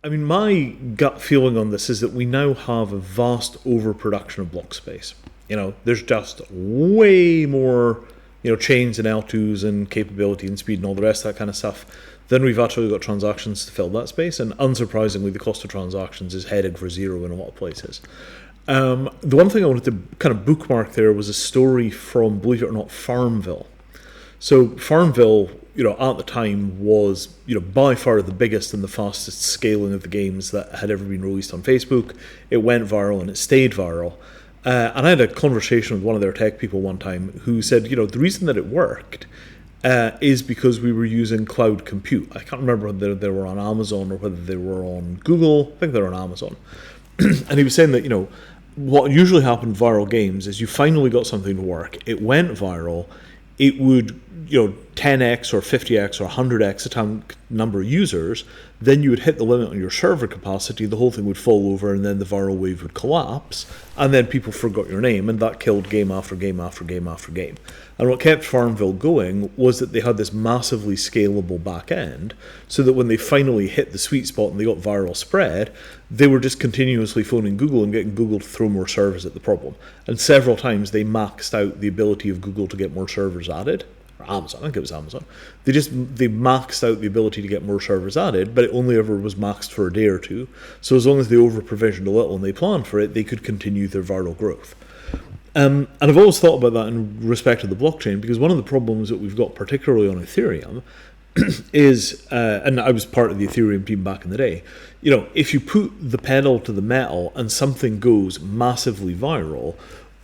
I mean, my gut feeling on this is that we now have a vast overproduction of block space. There's just way more, chains and L2s and capability and speed and all the rest of that kind of stuff than we've actually got transactions to fill that space. And unsurprisingly, the cost of transactions is headed for zero in a lot of places. The one thing I wanted to kind of bookmark there was a story from, believe it or not, Farmville. So Farmville, at the time was, by far the biggest and the fastest scaling of the games that had ever been released on Facebook. It went viral and it stayed viral. And I had a conversation with one of their tech people one time who said, the reason that it worked is because we were using cloud compute. I can't remember whether they were on Amazon or whether they were on Google. I think they were on Amazon. And he was saying that, what usually happened with viral games is you finally got something to work. It went viral. It would, 10x or 50x or 100x the number of users. Then you would hit the limit on your server capacity. The whole thing would fall over, and then the viral wave would collapse. And then people forgot your name, and that killed game after game after game after game. And what kept Farmville going was that they had this massively scalable back end, so that when they finally hit the sweet spot and they got viral spread, they were just continuously phoning Google and getting Google to throw more servers at the problem. And several times they maxed out the ability of Google to get more servers added. Or Amazon, I think it was Amazon. They maxed out the ability to get more servers added, but it only ever was maxed for a day or two. So as long as they over-provisioned a little and they planned for it, they could continue their viral growth. And I've always thought about that in respect to the blockchain, because one of the problems that we've got, particularly on Ethereum, is, and I was part of the Ethereum team back in the day, if you put the pedal to the metal and something goes massively viral,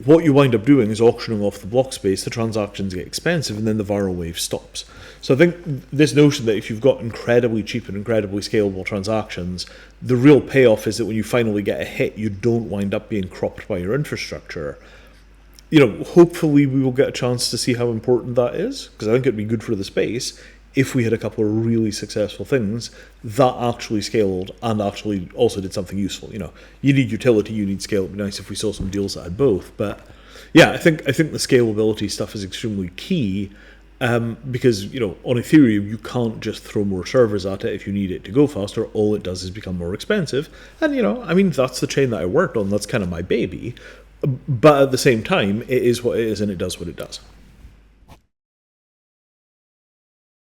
what you wind up doing is auctioning off the block space, the transactions get expensive, and then the viral wave stops. So I think this notion that if you've got incredibly cheap and incredibly scalable transactions, the real payoff is that when you finally get a hit, you don't wind up being cropped by your infrastructure. Hopefully we will get a chance to see how important that is, because I think it'd be good for the space if we had a couple of really successful things that actually scaled and actually also did something useful. You need utility, you need scale. It'd be nice if we saw some deals that had both. But yeah, I think the scalability stuff is extremely key, because on Ethereum you can't just throw more servers at it if you need it to go faster. All it does is become more expensive. And that's the chain that I worked on. That's kind of my baby. But at the same time, it is what it is, and it does what it does.